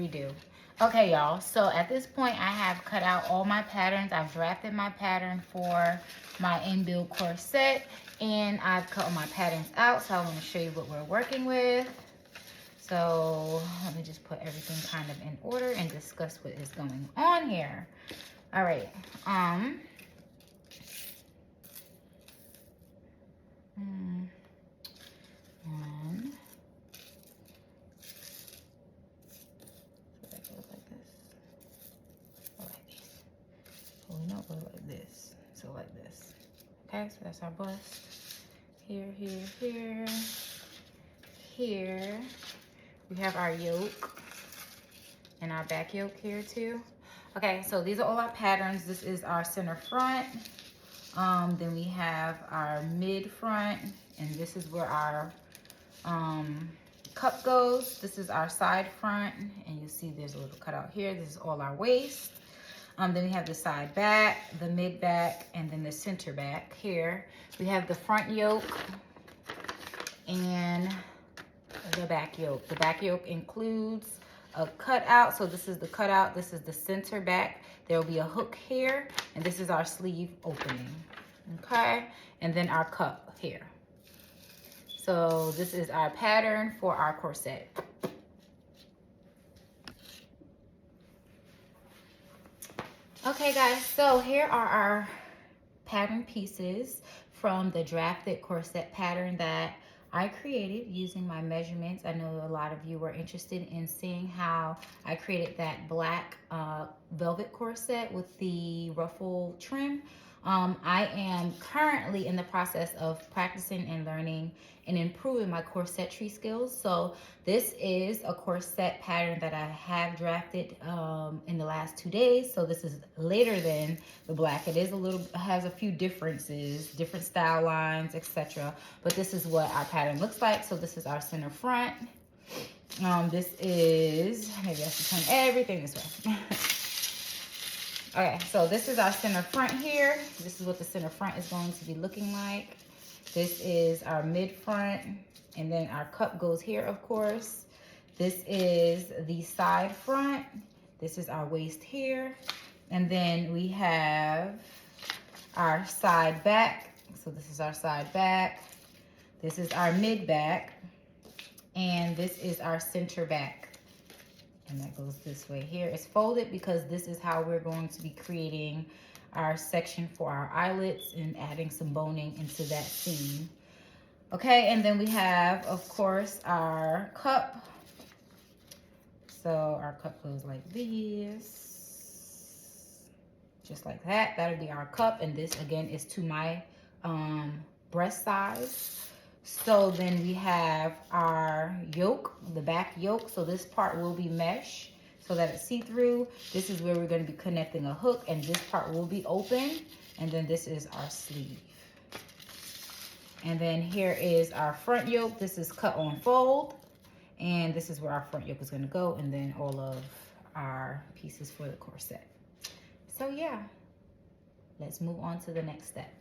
redo. Okay, y'all, so at this point I have cut out all my patterns. I've drafted my pattern for my in-built corset, and I've cut all my patterns out, so I want to show you what we're working with. So let me just put everything kind of in order and discuss what is going on here. All right. One. So that goes like this. Or like this. So we know it goes like this. So like this. Okay, so that's our bust. Here, here, here. Here. We have our yoke. And our back yoke here too. Okay, so these are all our patterns. This is our center front. Then we have our mid front, and this is where our cup goes. This is our side front, and you see there's a little cutout here. This is all our waist. Then we have the side back, the mid back, and then the center back here. We have the front yoke and the back yoke. The back yoke includes a cutout. So this is the cutout. This is the center back. There will be a hook here, and this is our sleeve opening. Okay, and then our cup here. So this is our pattern for our corset. Okay guys, so here are our pattern pieces from the drafted corset pattern that I created using my measurements. I know a lot of you were interested in seeing how I created that black velvet corset with the ruffle trim. I am currently in the process of practicing and learning and improving my corsetry skills. So this is a corset pattern that I have drafted in the last 2 days. So this is later than the black. It is has a few differences, different style lines, etc. But this is what our pattern looks like. So this is our center front. This is, maybe I should turn everything this way. Okay, so this is our center front here. This is what the center front is going to be looking like. This is our mid front, and then our cup goes here, of course. This is the side front. This is our waist here. And then we have our side back. So this is our side back. This is our mid back. And this is our center back. And that goes this way here. It's folded because this is how we're going to be creating our section for our eyelets and adding some boning into that seam. Okay, and then we have, of course, our cup. So our cup goes like this. Just like that. That'll be our cup. And this, again, is to my breast size. So then we have our yoke, the back yoke. So this part will be mesh so that it's see-through. This is where we're going to be connecting a hook, and this part will be open. And then this is our sleeve. And then here is our front yoke. This is cut on fold. And this is where our front yoke is going to go. And then all of our pieces for the corset. So yeah, let's move on to the next step.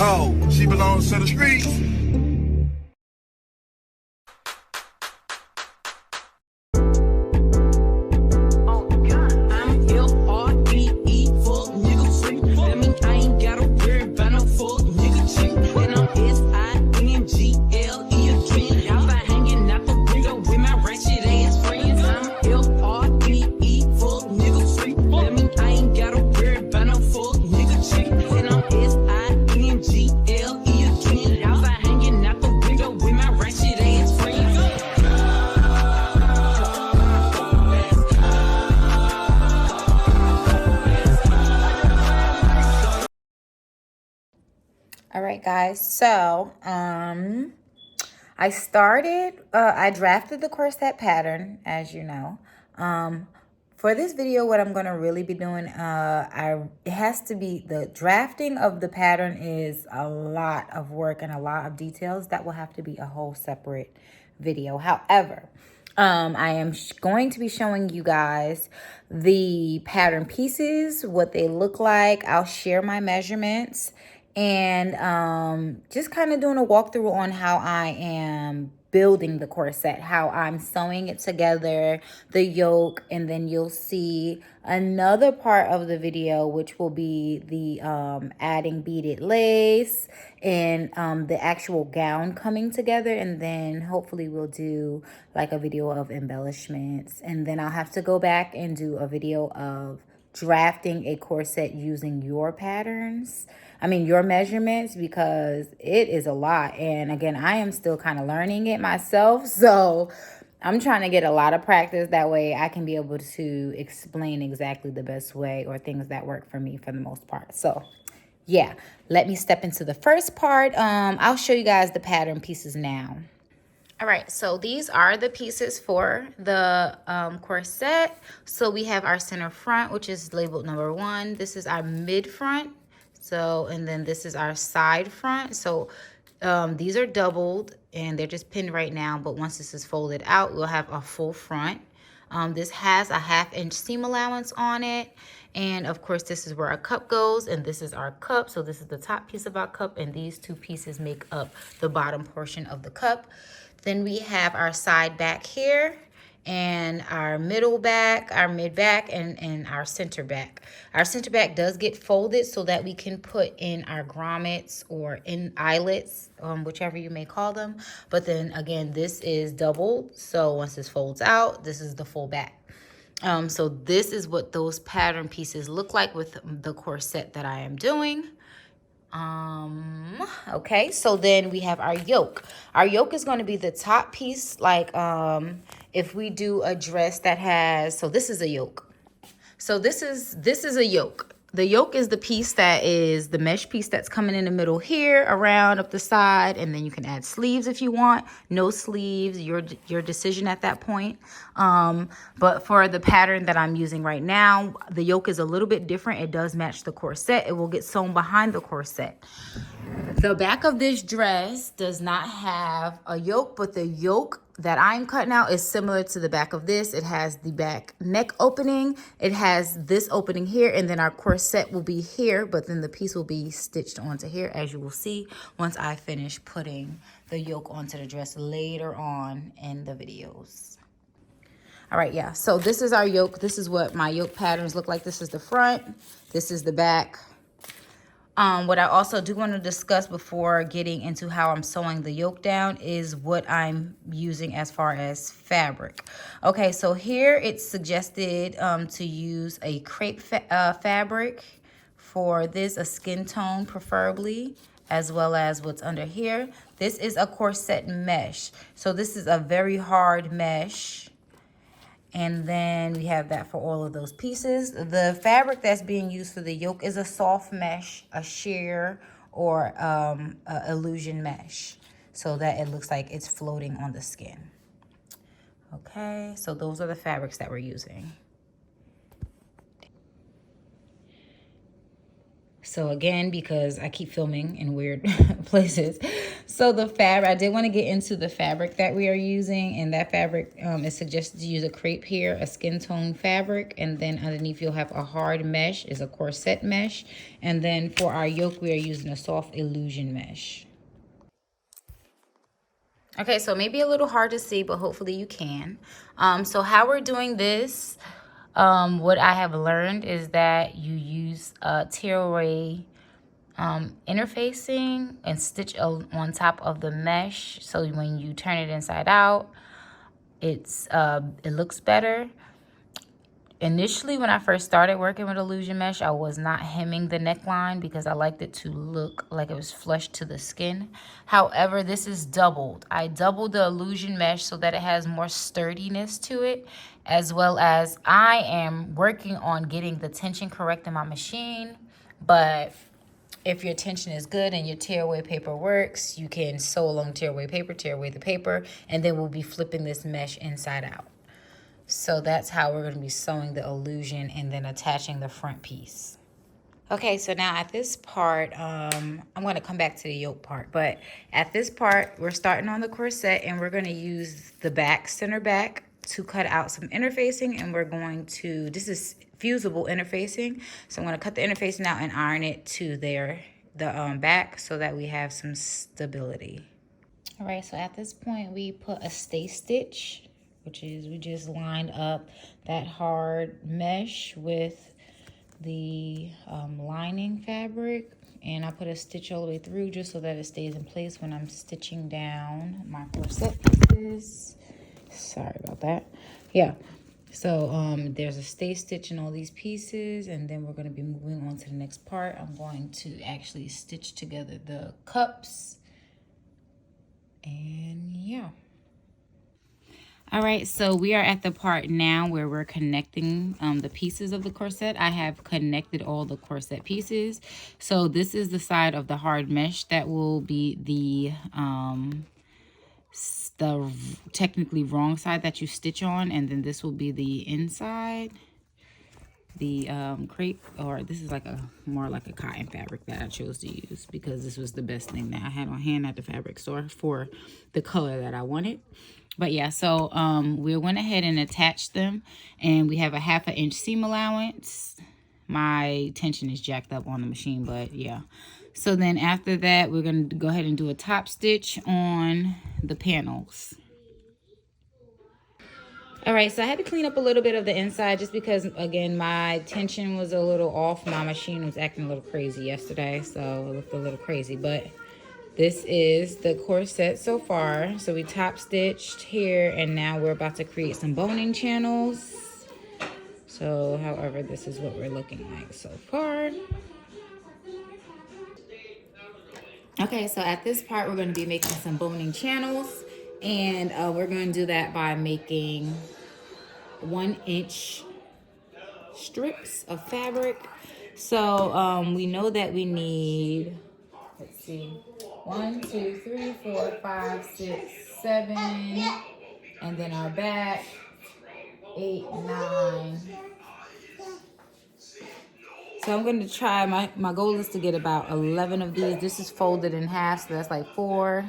cold. She belongs to the streets. All right, guys, so I drafted the corset pattern, as you know. For this video, what I'm going to really be doing, it has to be, the drafting of the pattern is a lot of work and a lot of details. That will have to be a whole separate video. However, I am going to be showing you guys the pattern pieces, what they look like. I'll share my measurements and just kind of doing a walkthrough on how I am building the corset, how I'm sewing it together, the yoke, and then you'll see another part of the video, which will be the adding beaded lace and the actual gown coming together. And then hopefully we'll do like a video of embellishments. And then I'll have to go back and do a video of drafting a corset using your patterns. Your measurements, because it is a lot. And again, I am still kind of learning it myself. So I'm trying to get a lot of practice. That way I can be able to explain exactly the best way or things that work for me for the most part. So yeah, let me step into the first part. I'll show you guys the pattern pieces now. All right, so these are the pieces for the corset. So we have our center front, which is labeled number 1. This is our mid front. So, and then this is our side front. So these are doubled and they're just pinned right now. But once this is folded out, we'll have a full front. This has a 1/2 inch seam allowance on it. And of course, this is where our cup goes, and this is our cup. So this is the top piece of our cup, and these two pieces make up the bottom portion of the cup. Then we have our side back here, and our middle back, our mid back, and our center back. Our center back does get folded so that we can put in our grommets or in eyelets, whichever you may call them. But then again, this is doubled. So once this folds out, this is the full back. So this is what those pattern pieces look like with the corset that I am doing. Okay, so then we have our yoke. Our yoke is going to be the top piece, like if we do a dress that has, so this is a yoke. So this is a yoke. The yoke is the piece that is the mesh piece that's coming in the middle here, around up the side, and then you can add sleeves if you want. No sleeves, your decision at that point. But for the pattern that I'm using right now, the yoke is a little bit different. It does match the corset. It will get sewn behind the corset. The back of this dress does not have a yoke, but the yoke that I'm cutting out is similar to the back of this. It has the back neck opening. It has this opening here, and then our corset will be here, but then the piece will be stitched onto here, as you will see once I finish putting the yoke onto the dress later on in the videos. All right, yeah, so this is our yoke. This is what my yoke patterns look like. This is the front. This is the back. What I also do want to discuss before getting into how I'm sewing the yoke down is what I'm using as far as fabric. Okay, so here it's suggested to use a crepe fabric for this, a skin tone preferably, as well as what's under here. This is a corset mesh. So this is a very hard mesh. And then we have that for all of those pieces. The fabric that's being used for the yoke is a soft mesh, a sheer, or a illusion mesh, so that it looks like it's floating on the skin. Okay, so those are the fabrics that we're using. So again, because I keep filming in weird places. So the fabric, I did want to get into the fabric that we are using. And that fabric is suggested to use a crepe here, a skin tone fabric. And then underneath you'll have a hard mesh, is a corset mesh. And then for our yoke, we are using a soft illusion mesh. Okay, so maybe a little hard to see, but hopefully you can. So how we're doing this, what I have learned is that you use tearaway interfacing and stitch on top of the mesh. So when you turn it inside out, it looks better. Initially, when I first started working with illusion mesh, I was not hemming the neckline because I liked it to look like it was flush to the skin. However, this is doubled. I doubled the illusion mesh so that it has more sturdiness to it, as well as I am working on getting the tension correct in my machine. But if your tension is good and your tearaway paper works, you can sew along tearaway paper, tear away the paper, and then we'll be flipping this mesh inside out. So that's how we're going to be sewing the illusion and then attaching the front piece. Okay, so now at this part, I'm going to come back to the yoke part. But at this part, we're starting on the corset and we're going to use the back, center back, to cut out some interfacing. And we're going to, this is fusible interfacing. So I'm going to cut the interfacing out and iron it to the back so that we have some stability. All right, so at this point, we put a stay stitch, which is we just lined up that hard mesh with the lining fabric, and I put a stitch all the way through just so that it stays in place when I'm stitching down my corset pieces. Sorry about that. Yeah, so there's a stay stitch in all these pieces, and then we're going to be moving on to the next part. I'm going to actually stitch together the cups, and yeah. All right, so we are at the part now where we're connecting the pieces of the corset. I have connected all the corset pieces. So this is the side of the hard mesh that will be the technically wrong side that you stitch on, and then this will be the inside, the crepe, or this is like more like a cotton fabric that I chose to use because this was the best thing that I had on hand at the fabric store for the color that I wanted. But yeah, so we went ahead and attached them, and we have a 1/2 inch seam allowance. My tension is jacked up on the machine, but yeah. So then after that, we're going to go ahead and do a top stitch on the panels. All right, so I had to clean up a little bit of the inside just because, again, my tension was a little off. My machine was acting a little crazy yesterday, so it looked a little crazy, but this is the corset so far. So we top stitched here, and now we're about to create some boning channels. So however, this is what we're looking like so far. Okay, so at this part, we're going to be making some boning channels, and we're going to do that by making 1-inch strips of fabric. So we know that we need, let's see, 1, 2, 3, 4, 5, 6, 7, and then our back 8, 9. So I'm going to try, my goal is to get about 11 of these. This is folded in half, so that's like 4,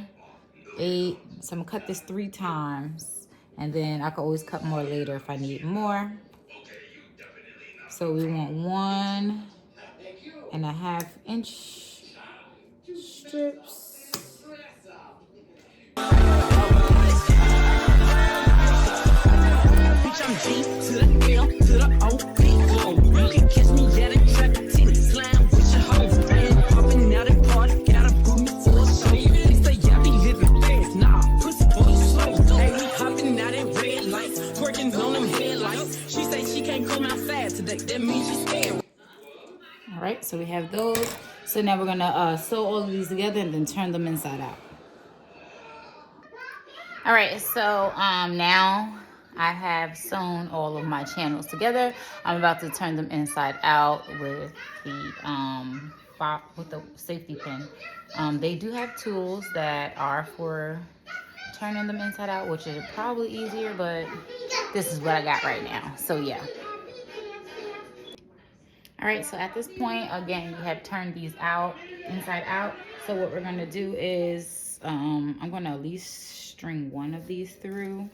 8. So I'm going to cut this 3 times, and then I can always cut more later if I need more. So we want 1.5 inch strips. All right, so we have those. So now we're gonna sew all of these together and then turn them inside out. All right, so now I have sewn all of my channels together. I'm about to turn them inside out with the safety pin. They do have tools that are for turning them inside out, which is probably easier, but this is what I got right now. So yeah. All right, so at this point, again, you have turned these out, inside out. So what we're gonna do is, I'm gonna at least string one of these through.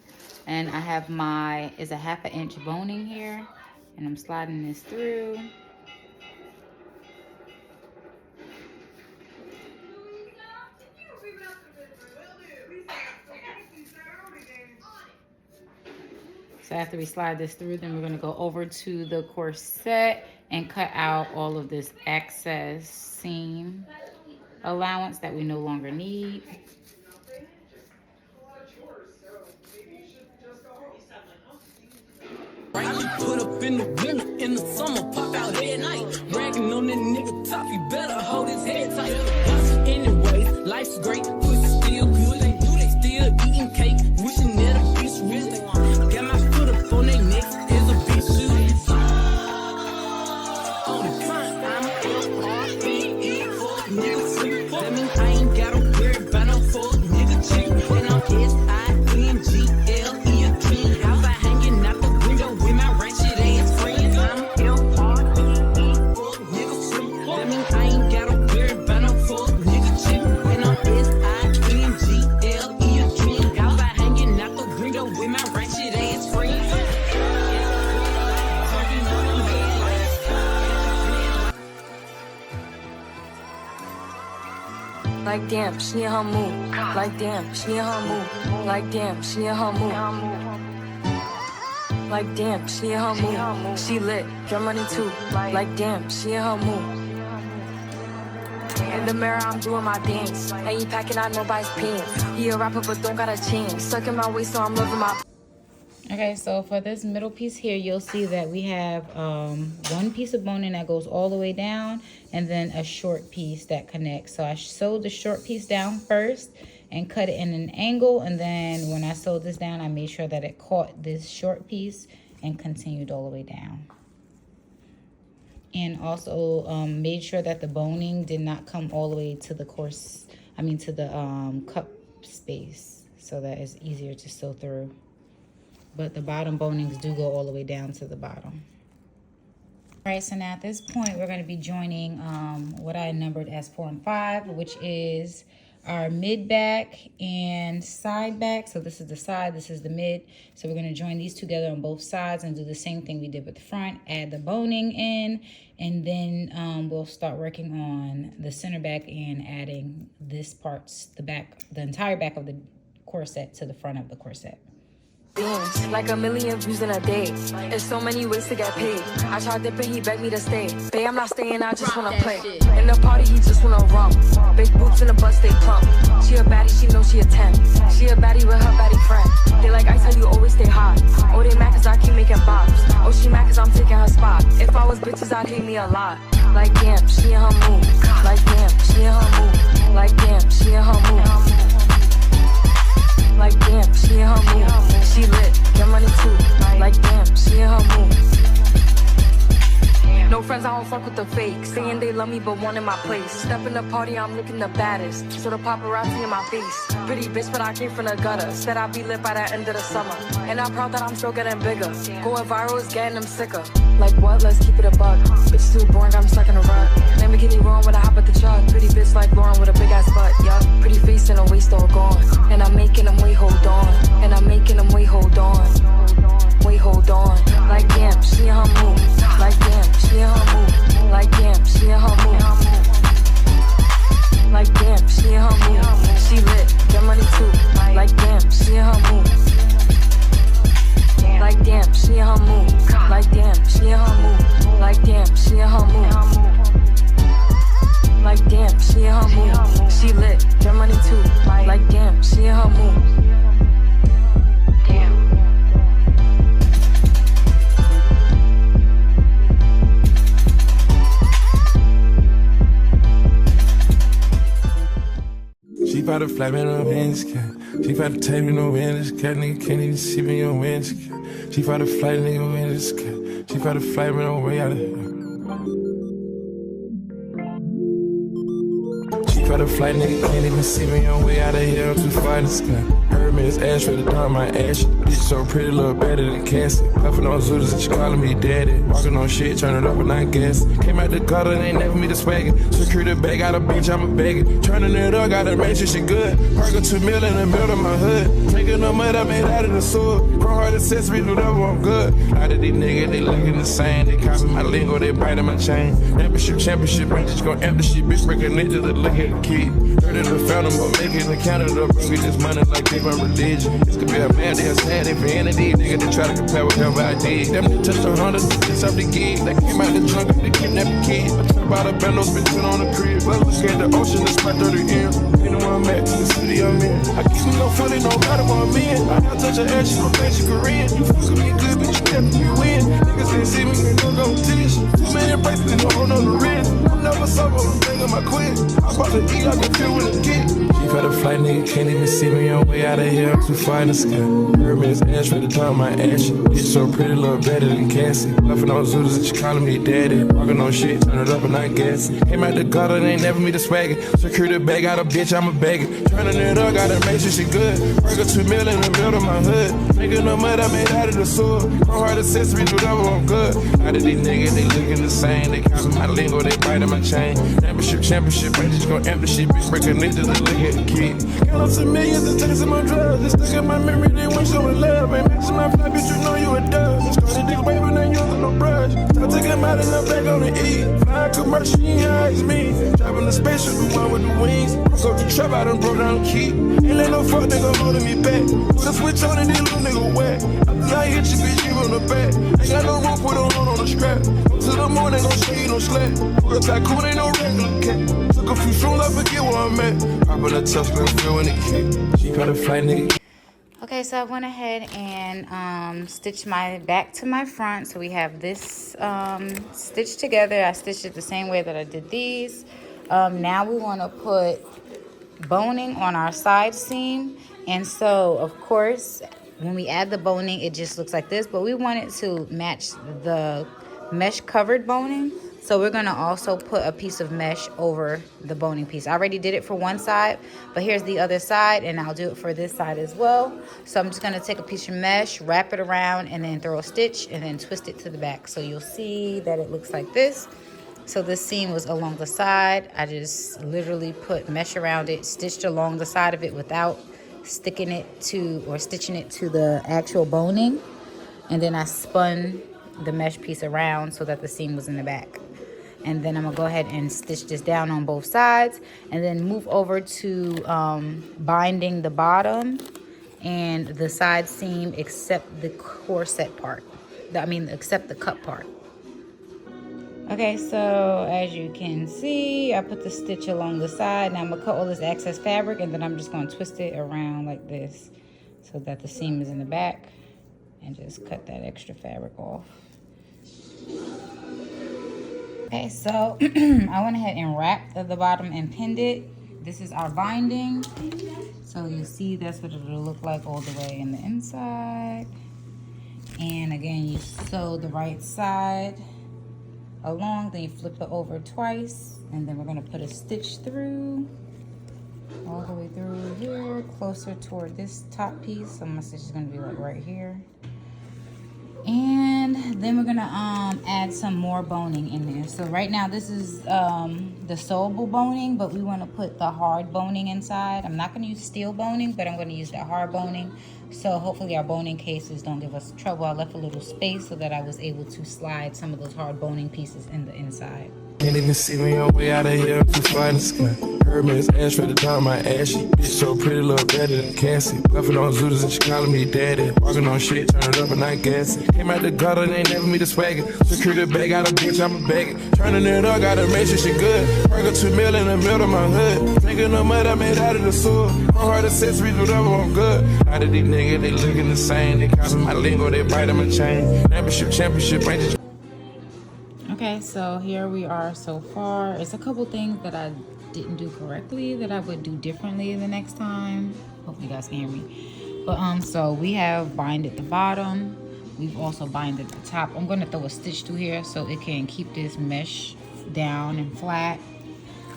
And I have my, is a 1/2 inch boning here. And I'm sliding this through. So after we slide this through, then we're gonna go over to the corset and cut out all of this excess seam allowance that we no longer need. Put up in the winter, in the summer, pop out at night. Bragging on that nigga top, you better hold his head tight. Anyways, life's great, pussy still good. They still eating cake, wishing that a bitch rich. Got my foot up on their necks, is a bitch shooting. On the front, I'm F-R-E-E, fuck nigga sleep. That mean I ain't gotta worry about no fuck nigga cheap. And I'm S-I-N-G-L-E again. House I hanging out the window with my ratchet ass friends. I'm F-R-E-E, fuck nigga sleep. That mean I ain't gotta worry about no fuck nigga cheap. And I'm S-I-N-G-L-E again. House I hanging out the window with my ratchet ass friends. Like damn, she in her mood. Like damn, she in her mood. Like damn, she in her mood. Like damn, she in her mood. She lit, get money too. Like damn, she in her mood. In the mirror, I'm doing my dance. Ain't packing out nobody's pants. He a rapper, but don't got a chance. Sucking my waist, so I'm loving my. Okay, so for this middle piece here, you'll see that we have one piece of boning that goes all the way down and then a short piece that connects. So I sewed the short piece down first and cut it in an angle. And then when I sewed this down, I made sure that it caught this short piece and continued all the way down. And also made sure that the boning did not come all the way to the to the cup space so that it's easier to sew through. But the bottom bonings do go all the way down to the bottom. All right, so now at this point, we're going to be joining what I numbered as 4 and 5, which is our mid back and side back. So this is the side, this is the mid. So we're going to join these together on both sides and do the same thing we did with the front. Add the boning in, and then we'll start working on the center back and adding this parts, the entire back of the corset to the front of the corset. Like a million views in a day. There's so many ways to get paid. I tried dipping, he begged me to stay. Babe, I'm not staying, I just wanna play. In the party, he just wanna romp. Big boobs in the bus, they plump. She a baddie, she knows she a 10. She a baddie with her baddie friend. They like ice, how you always stay hot. Oh, they mad cause I keep making bops. Oh, she mad cause I'm taking her spot. If I was bitches, I'd hate me a lot. Like damn, she in her mood. Like damn, she in her mood. Like damn, she in her mood. Like damn, she in her mood. She lit, get money too. Like damn, she in her mood. No friends, I don't fuck with the fake. Saying they love me but wanting my place. Step in the party, I'm looking the baddest. So the paparazzi in my face. Pretty bitch, but I came from the gutter. Said I'd be lit by the end of the summer. And I'm proud that I'm still getting bigger. Going viral is getting them sicker. Like what? Let's keep it a buck. Bitch too boring, I'm stuck in a rut. Lamborghini roaring when I hop at the truck. Pretty bitch like Lauren with a big ass butt. Yup, pretty face and a waist all gone. And I'm making them wait, hold on. And I'm making them wait, hold on. Wait, hold on. Like damn, she in her mood. Like damn, she in her mood. Like damn, she in her mood. Like damn, she in her mood. She lit, get money too. Like damn, she in her mood. Like damn, she in her mood. Like damn, she in her mood. Like damn, she in her mood. Like damn, she in her mood. She lit, get money too. Like damn, she in her mood. She bout to fly me no winds, she bout to take me no winds, nigga can't even see me on winds. She bout to fly nigga winds, she bout to fly me no way out of here. She for the flight, nigga can't even see me on way out of here. I'm too far in the sky. Hermes ash for the dark, my ash. Bitch so pretty, look better than Cassie. Puffin' on Zooters and she calling me daddy. Walking on shit, turn it up and I guess. Came out the gutter, they ain't never me the swaggin'. Security bag, got a bitch, I'm a baggin'. Turning it up, gotta make sure she good. Park a 2 mil in the middle of my hood. Taking no mud, I made out of the sword. Pro hard accessories, whatever, I'm good. A lot of these niggas, they looking the same. They copy my lingo, they biting my chain. Championship, I just gon' empty shit. Bitch, breaking niggas that look at the kid. Heard of the fountain, but making the Canada. Bro, get this money like they my religion. This could be a man, they a sad infinity. Nigga, they try to compare whatever I did. Them they touched 100, it's up the gig. They came out the trunk, they kidnapped the kid. I trap out a bando, spit on the crib. Well, look at the ocean, it's my 30 M. You know where I'm at, the city I'm in. I keep me no funny, no matter what I'm in. I have touch her ass, she gon' think she Korean. You fuck with me good, but you kept me win. Niggas ain't see me, they don't go competition. Too many bracelets, no hold on the wrist. I'm never sober, I'm thinking my quit. I bought the E, I can feel with a kid. She for the flight, nigga can't even see me on way out of here. I'm too far in the sky. Hermes ash for the top of my ash. Bitch so pretty, look better than Cassie. Bluffing on Zooters and she calling me daddy. Walking on shit, turn it up and I guess. Came out the gutter, they ain't never me the swaggin'. Security bag, got a bitch, I'm a baggin'. Turning it up, gotta make sure she good. Work a 2 mil in the middle of my hood. Making no mud, I made out of the sword. Pro hard accessories, whatever, I'm good. Out of these niggas, they looking the same. They copy my lingo, they biting my chain. Championship, I just gon' empty shit. Bitch, breaking niggas that look at the kid. Count up some millions, just tasting my drugs. Just stuck in my memory, they want showing love. Ain't matching my fly, bitch, you know you a dub. Started this way, but ain't using no brush. Start taking them out and I'm back on the E. Flying commercial, you ain't high as me. Driving the spaceship, the one with the wings. Go to trap, I done broke down the key. Ain't let no fuck nigga holding me back. Put a switch on and this little nigga wet. After I hit you, bitch, you on the back. Ain't got no room, put a hold on the strap. Up to the morning, gon' show you no slack. Real tycoon, ain't no regular cat. Took a few shrooms, I forget where I'm at. Poppin' a tough little feel in the kid. She got a flight, nigga. Okay, so I went ahead and stitched my back to my front. So we have this stitched together. I stitched it the same way that I did these. Now we want to put boning on our side seam. And so, of course, when we add the boning, it just looks like this. But we want it to match the mesh covered boning. So we're gonna also put a piece of mesh over the boning piece. I already did it for one side, but here's the other side, and I'll do it for this side as well. So I'm just gonna take a piece of mesh, wrap it around, and then throw a stitch, and then twist it to the back. So you'll see that it looks like this. So this seam was along the side. I just literally put mesh around it, stitched along the side of it without sticking it to or stitching it to the actual boning. And then I spun the mesh piece around so that the seam was in the back. And then I'm gonna go ahead and stitch this down on both sides and then move over to binding the bottom and the side seam except the corset part. Except the cup part. Okay, so as you can see, I put the stitch along the side. Now I'm gonna cut all this excess fabric and then I'm just gonna twist it around like this so that the seam is in the back and just cut that extra fabric off. Okay, so I went ahead and wrapped the bottom and pinned it. This is our binding. So you see that's what it'll look like all the way in the inside. And again, you sew the right side along, then you flip it over twice, and then we're gonna put a stitch through all the way through here, closer toward this top piece. So my stitch is gonna be like right here. And then we're gonna add some more boning in there. So right now this is the sewable boning, but we want to put the hard boning inside. I'm not going to use steel boning, but I'm going to use that hard boning. So hopefully our boning cases don't give us trouble. I left a little space so that I was able to slide some of those hard boning pieces in the inside. Can't even see me on way out of here, I'm too far in the sky. Hermes ash for the top of my ash. Bitch so pretty, look better than Cassie. Puffin' on Zooters and she calling me daddy. Walking on shit, turn it up and I guess. Came out the gutter, they ain't never me the swaggin'. Security bag, got a bitch, I'm a baggin'. Turning it up, gotta make sure she good. Work a 2 mil in the middle of my hood. Making no mud, I made out of the sword. Pro hard accessories, whatever, I'm good. Out of these niggas, they looking the same. They copy my lingo, they biting my chain. Championship, ain't just. Okay, so here we are so far. It's a couple things that I didn't do correctly that I would do differently the next time. Hopefully you guys can hear me. But so we have binded the bottom. We've also binded the top. I'm gonna throw a stitch through here so it can keep this mesh down and flat.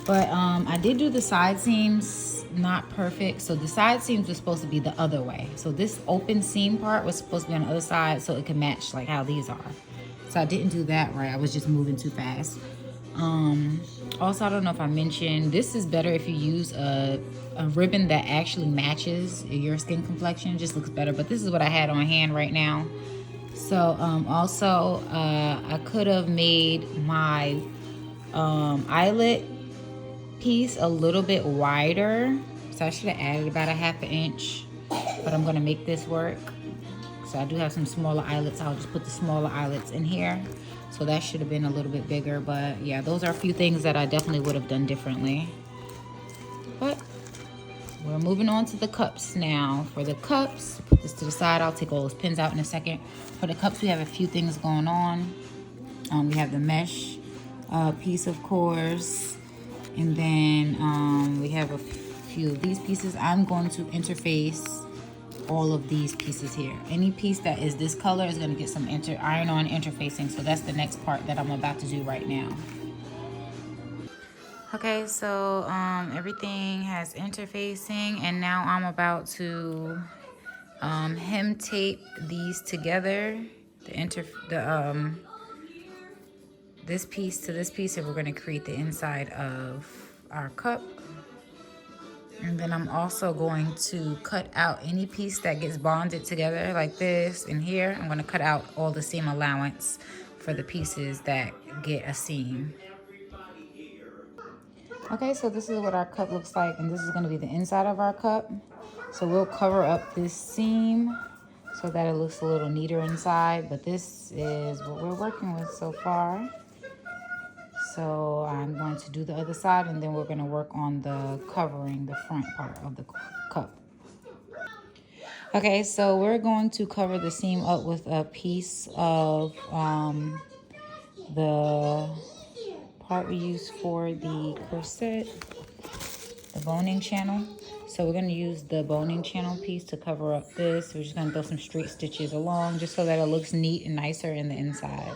But I did do the side seams not perfect. So the side seams were supposed to be the other way. So this open seam part was supposed to be on the other side so it could match like how these are. So I didn't do that right. I was just moving too fast. Also, I don't know if I mentioned, this is better if you use a ribbon that actually matches your skin complexion. It just looks better. But this is what I had on hand right now. So also, I could have made my eyelet piece a little bit wider. So I should have added about a ½ inch. But I'm going to make this work. So I do have some smaller eyelets. I'll just put the smaller eyelets in here. So that should have been a little bit bigger. But yeah, those are a few things that I definitely would have done differently. But we're moving on to the cups now. For the cups, put this to the side. I'll take all those pins out in a second. For the cups, we have a few things going on. We have the mesh piece, of course. And then we have a few of these pieces. I'm going to interface all of these pieces here. Any piece that is this color is going to get some iron-on interfacing. So that's the next part that I'm about to do right now. Okay, so everything has interfacing, and now I'm about to hem tape these together. This piece to this piece, and we're going to create the inside of our cup. And then I'm also going to cut out any piece that gets bonded together like this and here. I'm going to cut out all the seam allowance for the pieces that get a seam. Okay, so this is what our cup looks like, and this is going to be the inside of our cup. So we'll cover up this seam so that it looks a little neater inside, but this is what we're working with so far. So I'm going to do the other side, and then we're going to work on the covering, the front part of the cup. Okay, so we're going to cover the seam up with a piece of the part we use for the corset, the boning channel. So we're going to use the boning channel piece to cover up this. We're just going to throw some straight stitches along just so that it looks neat and nicer in the inside.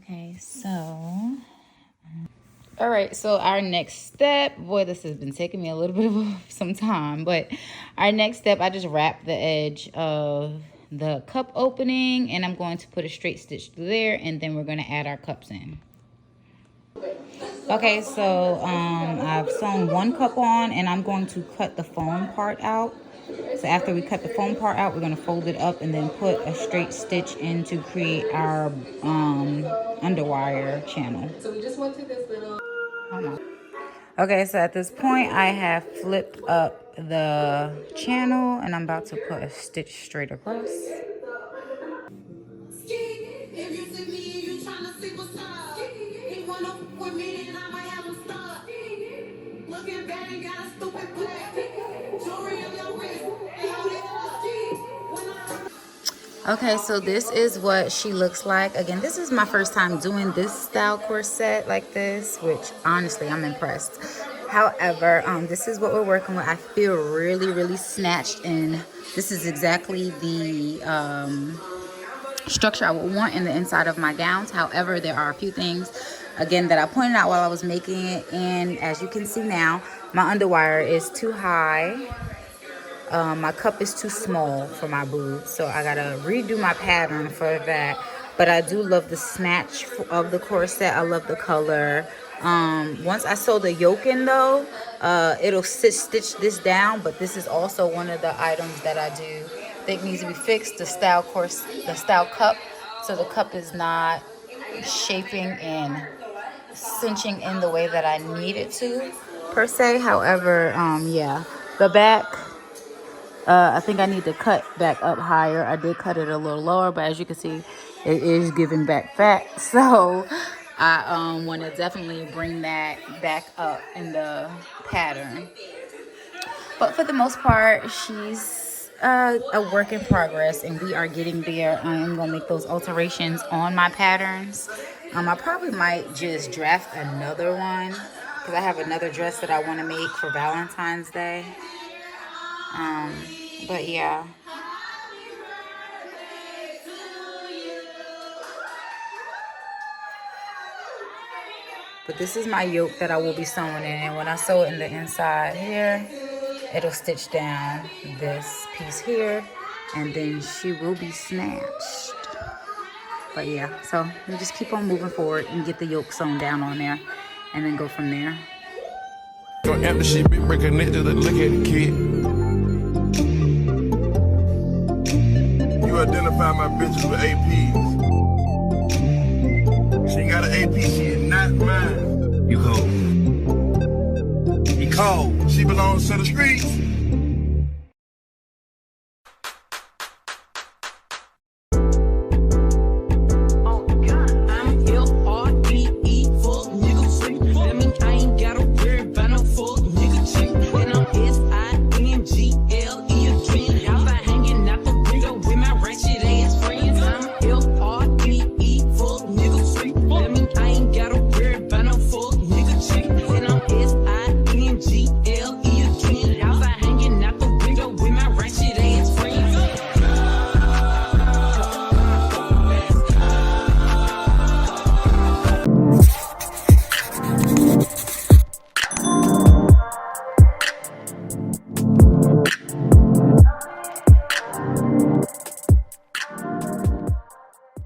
Okay, so all right, so our next step, boy, this has been taking me a little bit of some time, but our next step, I just wrapped the edge of the cup opening, and I'm going to put a straight stitch through there, and then we're going to add our cups in. Okay, so I've sewn one cup on, and I'm going to cut the foam part out. So after we cut the foam part out, we're going to fold it up and then put a straight stitch in to create our underwire channel. So we just went through this little... Hold on. Okay, so at this point, I have flipped up the channel, and I'm about to put a stitch straight across. Okay, so this is what she looks like. Again, this is my first time doing this style corset like this, which honestly, I'm impressed. However, this is what we're working with. I feel really, really snatched, and this is exactly the structure I would want in the inside of my gowns. However, there are a few things, again, that I pointed out while I was making it, and as you can see now, my underwire is too high. My cup is too small for my boobs, so I gotta redo my pattern for that. But I do love the snatch of the corset. I love the color. Once I sew the yoke in though, it'll stitch this down, but this is also one of the items that I do think needs to be fixed, the style cup. So the cup is not shaping and cinching in the way that I need it to per se. However, yeah, the back, I think I need to cut back up higher. I did cut it a little lower, but as you can see, it is giving back fat. So I want to definitely bring that back up in the pattern. But for the most part, she's a work in progress, and we are getting there. I am gonna make those alterations on my patterns. I probably might just draft another one because I have another dress that I want to make for Valentine's Day. But yeah. But this is my yoke that I will be sewing in, and when I sew it in the inside here, it'll stitch down this piece here, and then she will be snatched. But yeah, so we just keep on moving forward and get the yoke sewn down on there, and then go from there. Don't empty shit, big break connected, look at the kid. You identify my bitches with APs. She ain't got an AP, she is not mine. You cold. He cold. She belongs to the streets.